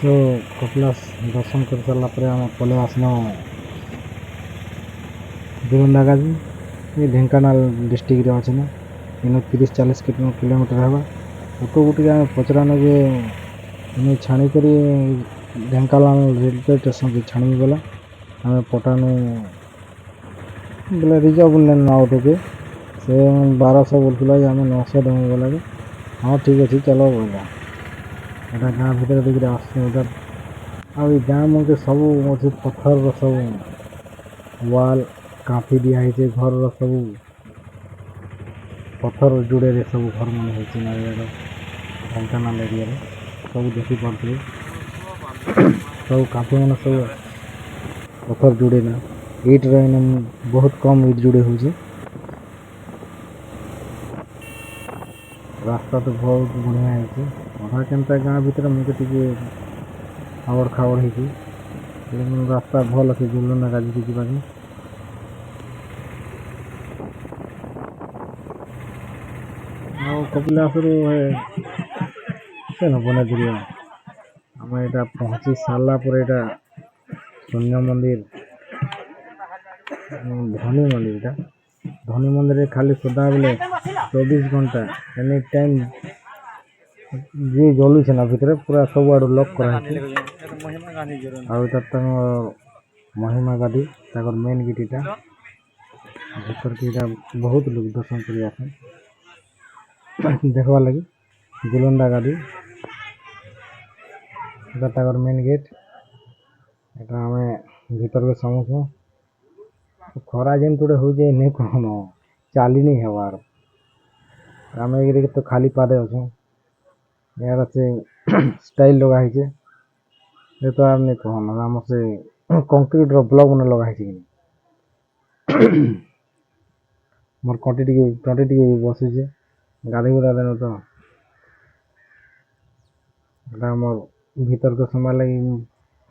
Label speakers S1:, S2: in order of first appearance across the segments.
S1: सो कपिलास दर्शन कर सारा पर आम पलि आसन जोरंदा गाजी ये ढेंकानाल डिस्ट्रिक्ट रे अच्छे ना इन 30-40 किलोमीटर है लोक गोटे आम पचरान जे इन छाणी कर ढेंकानाल रेलवे स्टेशन की छाणी गला आम पटानु बोले रिजर्व ना ऑटो के से 1200 बोलूला आम 900 देव बोला हाँ ठीक अच्छे चलो बोला एटा गाँ भर देखिए आस गाँ मध्य सब अच्छे पत्थर सब वाल काफी दिखाई घर सब पत्थर जुड़े सब घर मन हो ढेंकानाल एरिया सब देखी पारे सब काफी मान सब पत्थर जुड़े ना इट रही बहुत कम इट जुड़े हो रास्ता तो बहुत बढ़िया है अधा केनता गाँ भीतर मुझे टी आवड़ खावड़ हो लेकिन रास्ता भल अच्छे जुलना गाजी की जावाक कपिलास से न बना दिल आम यहाँ पहुँची सारापर यहाँ शून्य मंदिर धनी मंदिर धनी मंदिर खाली सदा बेले 24 घंटा एनी टाइम जी जलुचे ना भितर पूरा सब आड़ लॉक कराई महिमा गादी मेन गेट यहाँ भर के बहुत लोग दर्शन कर देखवा लगी जुलंदा गादी मेन गेट यहाँ आम भर के समझ खरा जेन थोड़े हो जाए नहीं कौन चाली नहीं हबार आम एक तो खाली पादे अच्छे यार से स्टाइल लगा ये तो आम नहीं कहन आम से कंक्रीट ब्लॉक मैंने लगा मोर कंटी टी बसुचे गाधी गुड़ा देन तो मोर भीतर के समय लगी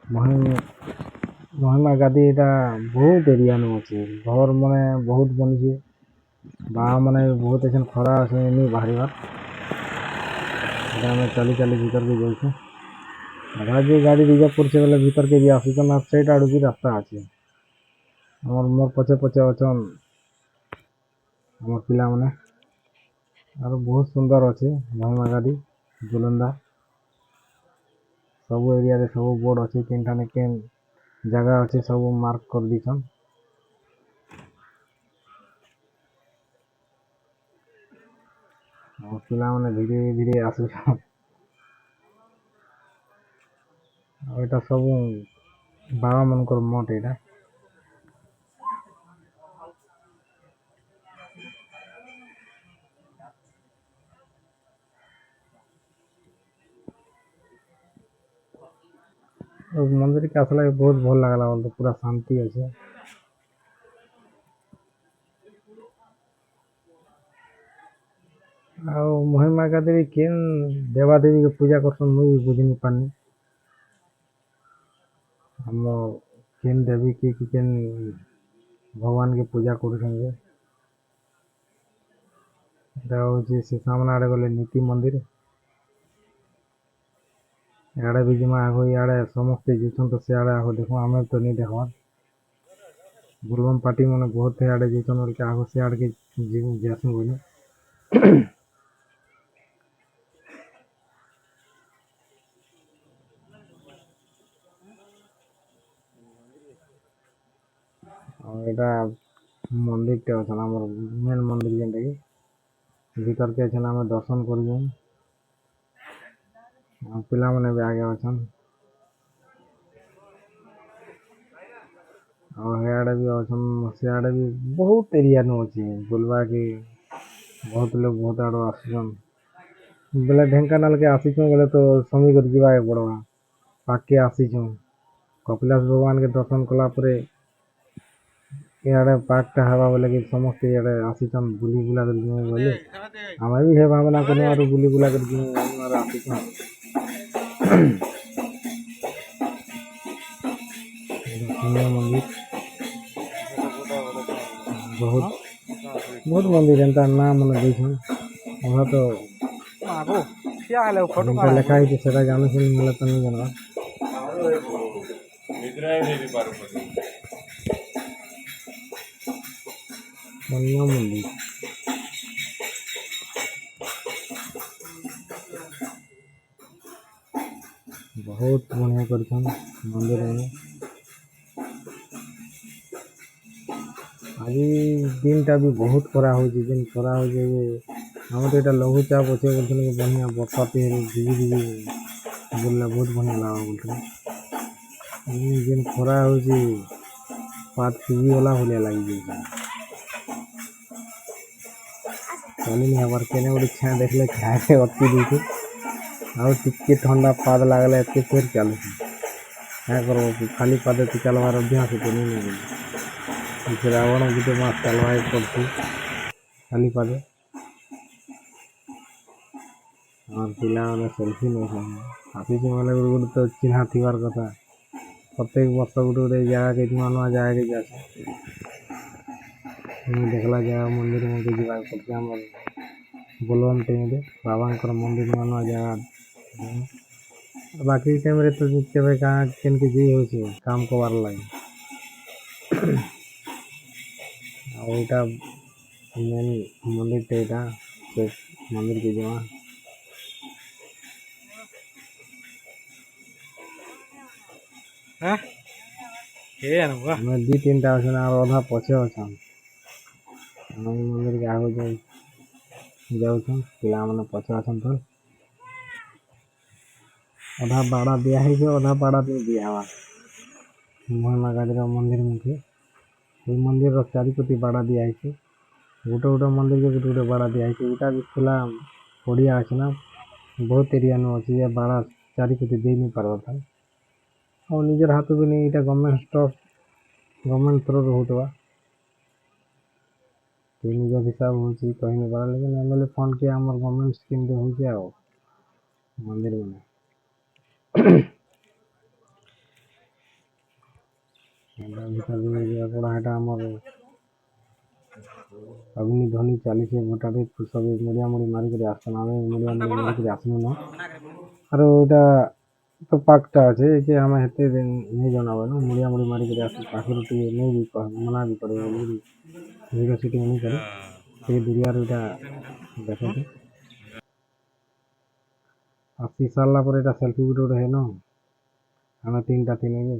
S1: महिमा गादी यहाँ बहुत एरिया में अच्छे घर मैंने बहुत बनी बा मैंने बहुत ऐसा खरा अच्छे नहीं बाहर आम चली चली भीतर के जाऊँ आधा जो गाड़ी रिजर्व कर भीतर के भी आसुचन सैड आड़ भी रास्ता अच्छे मोर पचे पचे अच्छन आम पिला मैंने और बहुत सुंदर अच्छे महिमा गादी जुलंदा सब एरिया रे सब बोर्ड अच्छे केन ठाने केन जगह अच्छे सब मार्क कर दीछन और पिला मैंने धीरे धीरे आसुछन और यहाँ सब बाबा मनकर मठ यहाँ मंदिर के आसला बहुत भल लगला बोलते पूरा शांति अच्छे महिमा का देवी केन देवादेवी के पूजा कर मुझे बुझी नहीं पानी हम केन देवी की केन भगवान के पूजा कर से सामने आड़े गले नीति मंदिर इे भी जमा आगो इे समस्ते जीतन तो सियाड़े आगो देखो आम तो नहीं देखा बुलबम पार्टी मैंने बहुत थे आड़े जीतन बोल के आगो सियाड़ के जासू बोले और यहाँ मंदिर टे अच्छा मेन मंदिर जेनटा कि भीतर के अच्छा आम दर्शन कर पिला मैंने भी आगे अच्छा और हेड़े भी अच्छा सियाड़े भी बहुत एरिया नु अच्छे बुलवा के बहुत लोग बहुत आड़ आसुन बोले ढेंकानाल के आसीचु बोले तो समय कर जावा पड़वा पाके आसीचु कपिलास भगवान के दर्शन कलापर इे पार्कटा हवा बोले कि समस्त इे आसीचन बुली बुला कर बोले आम भी हे भावना कर बुली बुला कर आसीचन मंदिर बहुत बहुत मंदिर एंता नाम मैंने देखन वहाँ तो लिखा है जाने से मिला तो नहीं जानवा ଅନ୍ୟ ମନ୍ଦିର ବହୁତ ବଢ଼ିଆ କରିଛନ୍ ମନ୍ଦିରରେ। ଆଜି ଦିନଟା ବି ବହୁତ ଖରା ହେଉଛି, ଯେନ୍ ଖରା ହେଉଛି ଯେ ଆମର ଏଇଟା ଲଘୁଚାପ ଅଛେ ବୋଲୁଥିଲେ କି ବଢ଼ିଆ ବର୍ଷାଟେ ଝିଝି ଝିଝି ବୁଲିଲେ ବହୁତ ବଢ଼ିଆ ଲାଗ୍ବା ବୋଲୁଥିଲେ। ଯେନ୍ ଖରା ହେଉଛି ପାଦ ସିଝିଗଲା ଭଳିଆ ଲାଗିଯାଉଛି। ଚାଲି ନି ହେବାର୍, କେନେ ଗୋଟେ ଛାଁ ଦେଖିଲେ ଛାଁରେ ଅଟକି ଦେଉଛୁ, ଆଉ ଟିକେ ଥଣ୍ଡା ପାଦ ଲାଗଲେ ଏତେ ଫେର୍ ଚାଲୁଛି। କାଁ କର୍ବ ଖାଲି ପାଦେ ତ ଚାଲ୍ବାର୍ ଅଭ୍ୟାସ ତ ନେଇ ନେଇ ରାବଣ ଗୁଟେ ମାସ ଚାଲ୍ବାକେ ପଡ଼୍ସି ଖାଲି ପାଦେ। ଆମର ପିଲାମାନେ ସେଲ୍ଫି ନେଉଛନ୍, ଆସିଛୁ ମାନେ ଗୋଟେ ଗୋଟେ ତ ଚିହ୍ନା ଥିବାର୍ କଥା। ପ୍ରତ୍ୟେକ ବର୍ଷ ଗୋଟେ ଗୋଟେ ଜାଗାକେ ନୂଆ ନୂଆ ଜାଗାକେ ଯାଏସୁଁ। ଦେଖିଲା ଜାଗା ମନ୍ଦିର ମନ୍ଦିର ଯିବାକୁ ପଡ଼୍ସି। ଆମର ବୋଲବମ୍ ଟାଇମ୍ରେ ବାବାଙ୍କର ମନ୍ଦିର ନୂଆ ନୂଆ ଜାଗା। ବାକି ଟାଇମ୍ରେ ତ କେବେ କାଁ କେନ୍କେ ଯାଇ ହେଉଛେ କାମ୍ କର୍ବାର୍ ଲାଗି। ଆଉ ଏଇଟା ମେନ୍ ମନ୍ଦିରଟା, ଏଇଟା ସେ ମନ୍ଦିରକେ ଯିମା। ଆମେ ଦି ତିନିଟା ଅଛନ୍, ଆଉ ଅଧା ପଛେ ଅଛନ୍। ଆମେ ଏ ମନ୍ଦିରକେ ଆଗ ଯାଉଛନ୍, ପିଲାମାନେ ପଛେ ଅଛନ୍। ତ ଅଧା ବାଡ଼ା ଦିଆ ହେଇଛେ, ଅଧା ବାଡ଼ା ଦେଇ ଦିଆ ହେବା ମହାତ୍ମା ଗାନ୍ଧୀର ମନ୍ଦିର ମୁଖେ। এই ମନ୍ଦିରର ଚାରିପଟେ ବାଡ଼ା ଦିଆ ହେଇଛି। ଗୋଟେ ଗୋଟେ ମନ୍ଦିରକେ ଗୋଟେ ଗୋଟେ ବାଡ଼ା ଦିଆ ହେଇଛି। ଏଇଟା ବି ଖୋଲା ପଡ଼ିଆ ଅଛି ନା, ବହୁତ ଏରିଆନୁ ଅଛି ଯେ ବାଡ଼ା ଚାରିପଟେ ଦେଇ ନି ପାର୍ବାର୍ ତା। ଆଉ ନିଜର ହାତ ବି ନେଇ ଏଇଟା ଗଭର୍ଣ୍ଣମେଣ୍ଟ ଥ୍ରୋରୁ ହଉଥିବା। ନିଜ ହିସାବ ହେଉଛି କହି ନି ପାର, ଲେକିନ୍ MLA ଫଣ୍ଡ କେ ଆମର ଗଭର୍ଣ୍ଣମେଣ୍ଟ ସ୍କିମ୍ରେ ହେଉଛି ଆଉ ମନ୍ଦିର ମାନେ। ହେଟା ଆମର ଅଗ୍ନି ଧ୍ୱନି ଚାଲିଛେ, ଭୋଟାଟେ ସବୁ ମୁଡ଼ିଆ ମୁଡ଼ି ମାରିକରି ଆସନ୍। ଆମେ ମୁଡ଼ିଆ ମୁଡ଼ି ମାରିକରି ଆସ୍ନୁ ନ। ଆରୁ ଏଇଟା ତ ପାକ୍ଟା ଅଛେ ଯେ ଆମେ ହେତେ ନେଇ ଜନାବାନୁ, ମୁଡ଼ିଆ ମୁଡ଼ି ମାରିକରି ଆସି ପାଖରୁ ଟିକେ ନେଇ ବି ମନା ବି କର୍ବେ ବୋଲିକିରି ଭିଡ଼ିଓ ସୁଟିଂ ନେଇ କରି ଟିକେ ଦୂରିଆରୁ ଏଇଟା ଦେଖୁଛୁ। ଆସି ସାରିଲା ପରେ ଏଇଟା ସେଲ୍ଫି ଗୋଟେ ଗୋଟେ ହେଇନ, ଆମେ ତିନିଟା ଥିଲୁ ଯେ